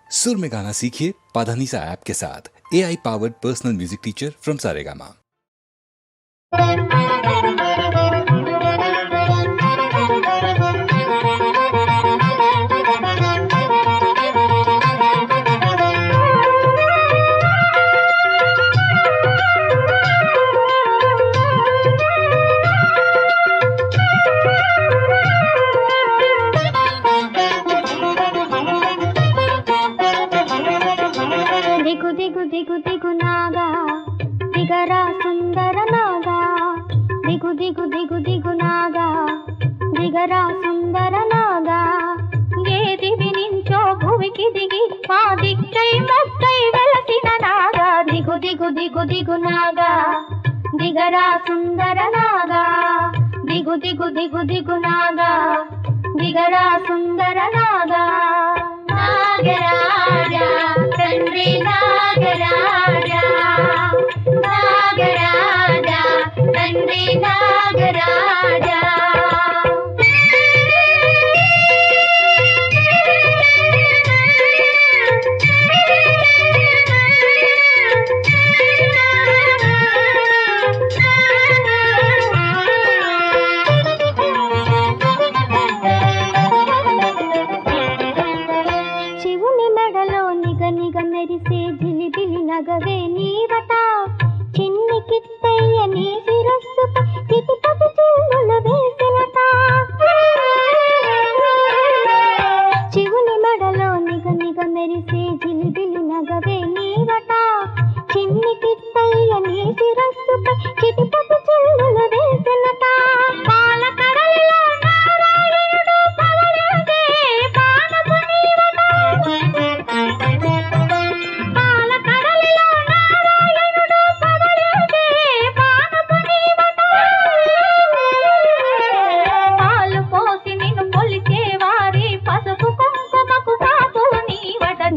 सुर में गाना सीखिए पाधानीसा ऐप के साथ। AI powered personal music teacher from Saregama. दिगु दिगु दिगु दिगु नागा दिगरा सुंदर नागा दिगु दिगु दिगु दिगु नागा दिगरा सुंदर नागा ఏది వినించో భువికి దిగి మా దిక్కై మొక్కై వెలసిన నాగా దిగు దిగు దిగు దిగు నాగా దిగరా సుందర నాగా దిగు దిగు దిగు దిగు నాగా దిగరా సుందర నాగా నాగరాజా తండ్రి నాగరాజా నాగరాజా తండ్రి నాగరాజా మెరిసే జిలిబిలి నగవే నీవట చిన్ని కిట్టయ్య నీ శిరస్సుపై చిటిపటి చిల్లులు వేసినట శివుని మెడలో నిగ నిగ మెరిసే జిలిబిలి నగవే నీవట చిన్ని కిట్టయ్య నీ శిరస్సుపై చిటిపటి చిల్లులు వేసినట పాలకడలిలో నారాయణుడు పవళించే పానపు నీవట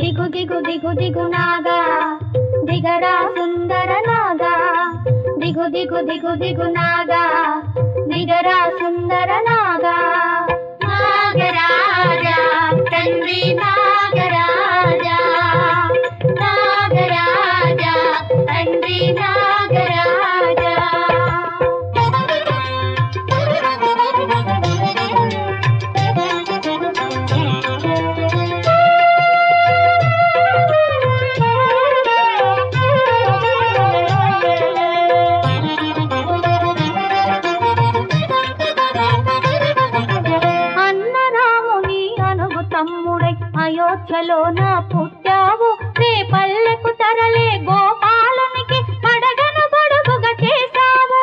దిగు దిగు దిగు దిగు నాగా దిగరా సుందర నాగా దిగు దిగు దిగు దిగు నాగా దిగరా సుందర నాగా నాగరాజా తండ్రి నాగరాజా నాగరాజా తండ్రి నాగరాజా అయోధ్యలో నా పుట్టావు రే పల్లెకు తరలే గోపాలునికి పడగను గొడుగుగా చేశావు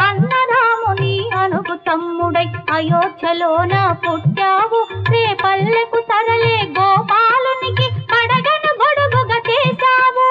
అన్నరాముని అనుగు తమ్ముడై అయోధ్యలో నా పుట్టావు రే పల్లెకు తరలే గోపాలునికి పడగను గొడుగుగా చేశావు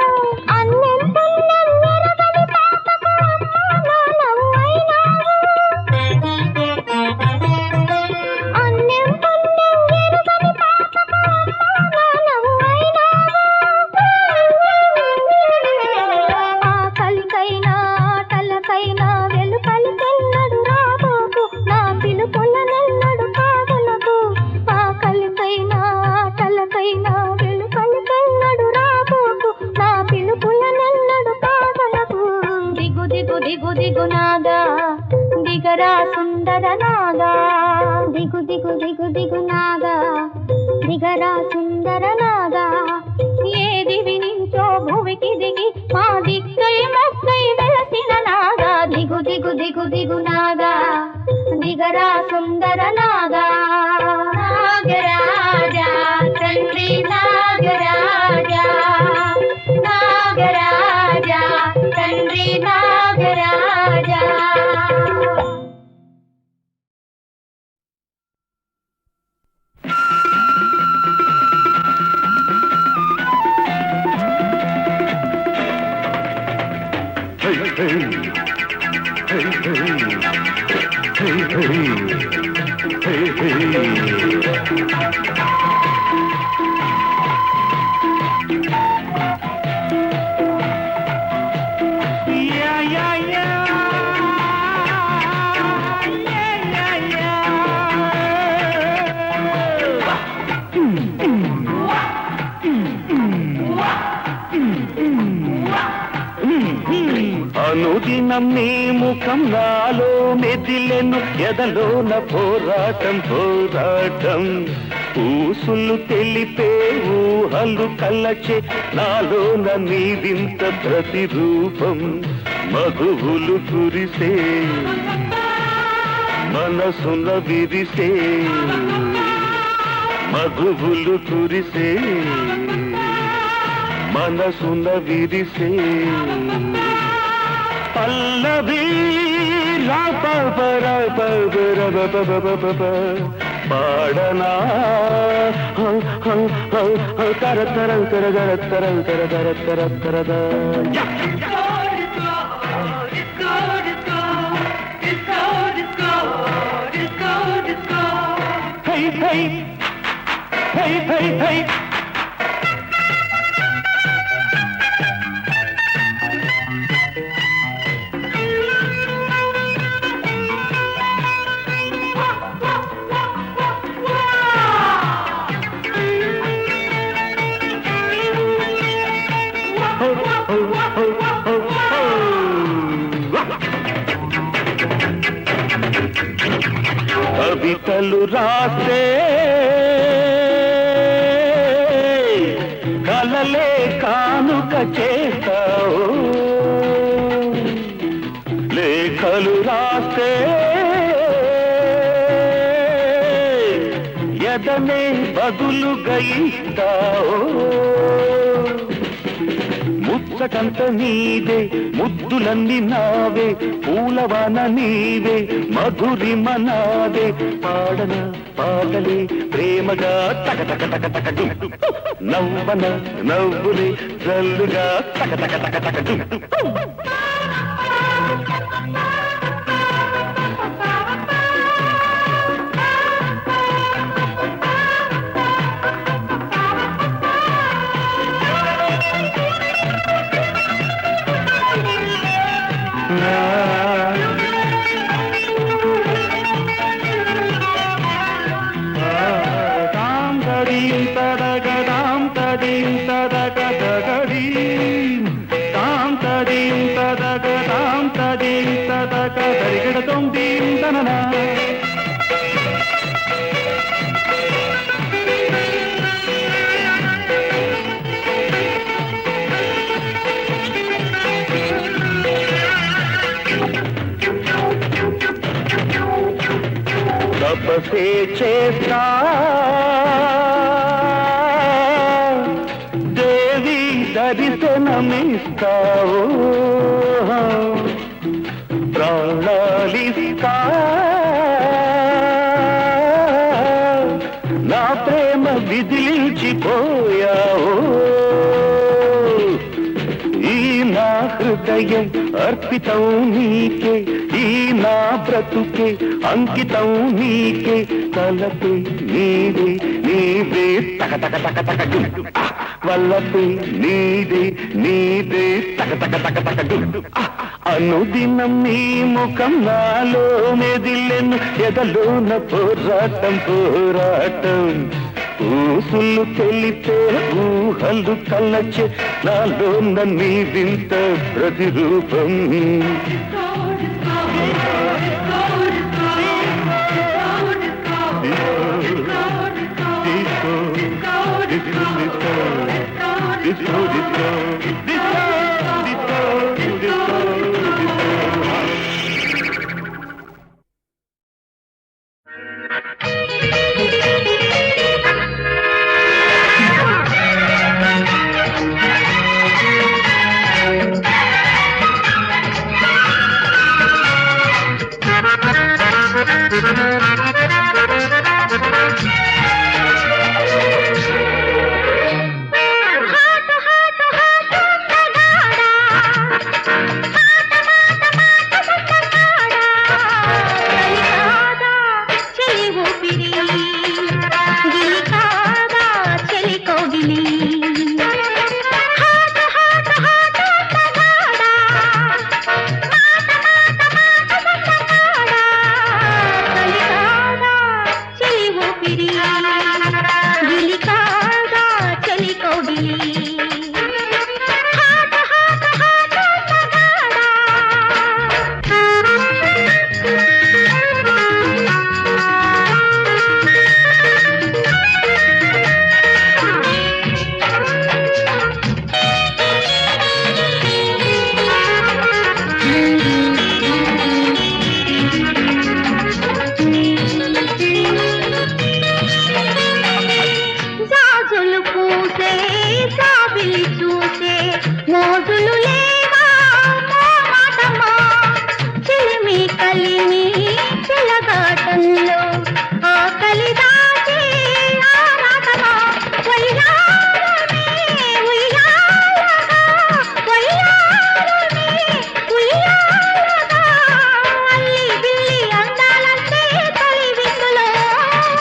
దిగు దిగు నాగా దిగరా సుందర నాగా దిగు దిగు దిగు దిగు నాగా దిగరా సుందర నాగా ఏది వినించో భువికి దిగి మా దిక్కై మొక్కై వెలసిన నాగా దిగు దిగు దిగు దిగు నాగా దిగరా సుందర నాగా నాగరాజా తండ్రి నాగరాజా నాగరాజా తండ్రి నాగరాజా అనుదినం నీ ముఖం నాలో మెదిలెను ఎదలోన పోరాటం పోరాటం ఊసులు తెలిపే ఊహలు కలచే నాలోన నీ వింత ప్రతిరూపం మధువులు కురిసే మనసున విరిసే మధువులు కురిసే మనసున విరిసే పల్లవి పాడనా తర తర తర తర తర తర తర తర తర Hey, hey, hey, hey, hey. కవితలు రాసే కలలే కానుక చేస్తావు లేఖలు రాసే ఎదనే బదులుగా ఇస్తావు ముచ్చటంత నీదే ముద్దులన్నీ నావే పూలవాన నీవే మధురిమ నాదే పాడన పాటలే ప్రేమగా తక తక తక తక నవ్వన నవ్వులే జల్లుగా తక తక తక తక తపసే చేస్తా దేవి దర్శనమిస్తావు ప్రాణాలిస్తా నా ప్రేమ విదిలించిపోయావు ఈ నా హృదయం అర్పితం నీకే ఈ నా బ్రతుకే అంకితం నీకే తలపే నీదే నీదే తక తక తక తక వల్లపే నీదే నీదే తక తక తక తక అనుదినం నీ ముఖం నాలో మెదిలెను ఎదలోన పోరాటం పోరాటం ఊసులు తెలిపే ఊహలు కలచే నాలోన నీ వింత ప్రతిరూపం తల్లి చూసే మోజులు లేవా మాటమా చిలిమి కలిమి చిలగాటంలో ఆకలి దాచి ఆరాటమా ఉయ్యాలనే ఉయ్యాలగా ఉయ్యాలనే ఉయ్యాలగా అల్లి బిల్లి అందాలంటే తొలి విందులో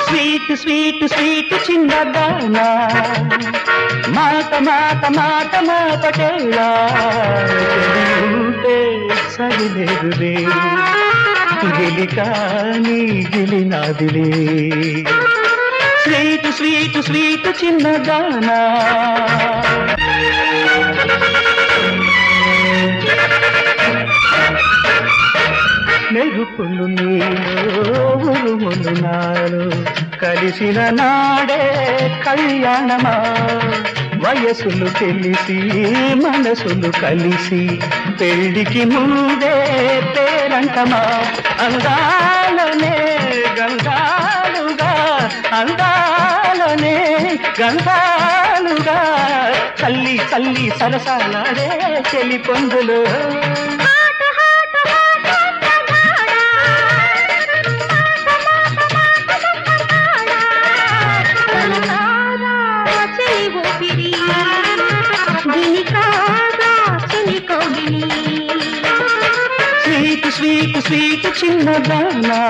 స్వీట్ స్వీట్ స్వీట్ చిన్నదానా మాట మాట మాట మాటేలా ఉంటే సరిలేదులే గిలి కానీ గిలినాదిలే స్వీట్ స్వీట్ స్వీట్ చిన్నదానా మెరుపులు నీలో ఉరుములు నాలో కలిసిన నాడే కళ్యాణమా వయసులు తెలిసి మనసులు కలిసి పెళ్లికి ముందే పేరంటమా అందాలనే గంధాలుగా అందాలనే గంధాలుగా చల్లి చల్లి సరసాలాడే చెలి పొందులు స్వీట్ స్వీట్ స్వీట్ చిన్నదానా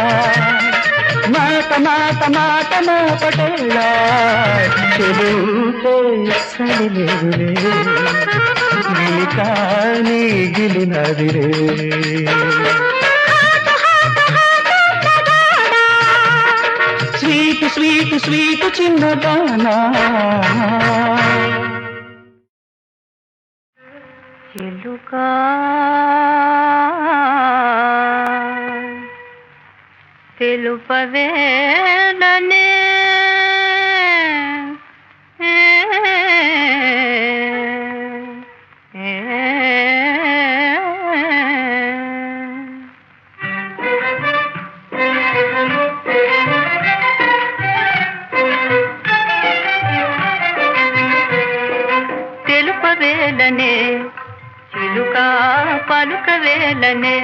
మాట మాట మాట మా పటేలా చెబుతే సరిలేదులే గిలి కానీ గిలినదిలే స్వీట్ స్వీట్ స్వీట్ చిన్నదానా ఎలుకా తెలుపవేలనే తెలుపవేలనే చిలుక పలుకవేలనే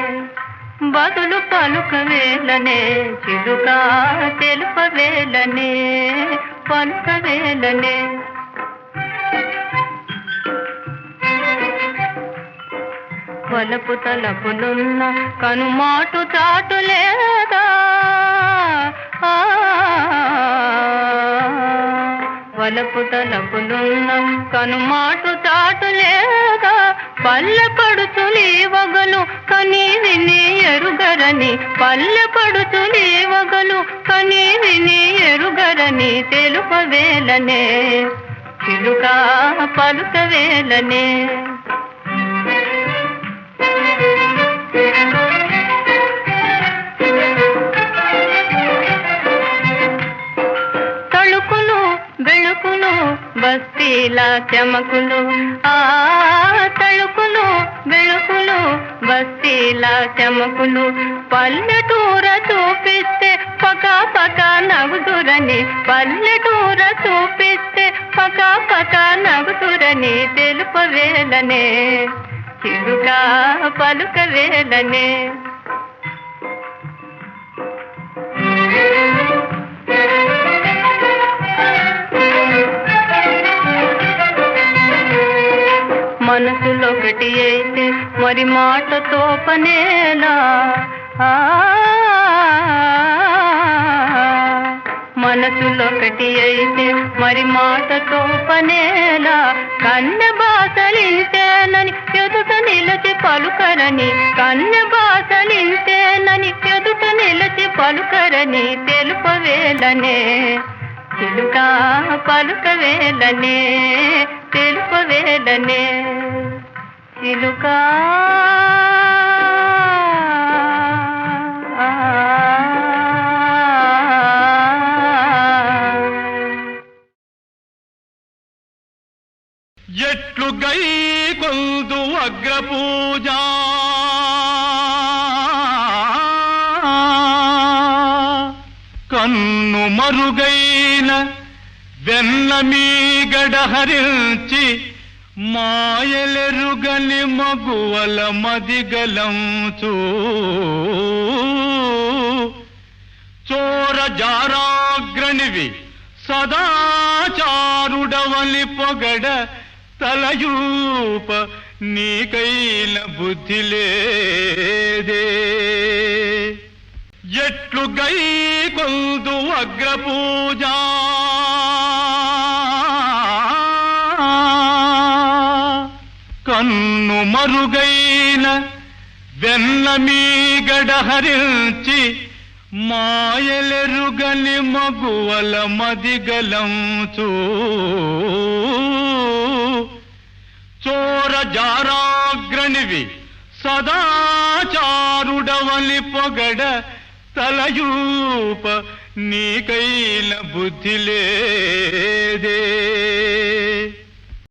బదులు పలుకవేలనే చిలుక తెలుపవేలనే పలుకవేలనే వలపు తలపులున్న కనుమాటు చాటులేదా వలపు తలపులున్న కనుమాటు చాటులేదా పల్లె పడుతులి వగలు కనీ విని ఎరుగరని పల్లె పడుతులి వగలు కనీ విని ఎరుగరని తెలుపవేలనే చిలుక పలుకవేలనే తళుకులు బెళుకులు బస్తీల చెమకులు తళుకులు బెళుకులు బస్తీల చెమకులు పల్లెటూర చూపిస్తే పకా పకా నవ్వుదురని పల్లెటూర చూపిస్తే పకా పకా నవ్వుదురని తెలుపవేలనే చిలుక పలుకవేలనే మనసులొకటి అయితే మరి మాటతో పనేలా మనసులొకటి అయితే మరి మాటతో పనేలా కన్నె బాసలింతేనని ఎదుట నిలచి పలుకరని కన్నె బాసలింతేనని ఎదుట నిలచి పలుకరని తెలుపవేలనే చిలుక పలుకవేలనే తెలుపవేలనే చిలుక ఎట్లు గై కొందు అగ్రపూజ కన్ను మరుగైన వెన్న మీగడ హరించి మాయలెరుగని మగువల మదిగలంచు చోర జారాగ్రణివి సదాచారుడవలి పొగడ తలయూప నీకైన బుద్ధి లేదే ఎట్లు గై కొందు అగ్రపూజ కన్ను మరుగైన వెన్న మీగడ హరించి మాయలెరుగని మగువల మదిగలంచు చోర జారాగ్రణివి సదాచారుడవలి పొగడ తలయూప నీకైన బుద్ధి లేదే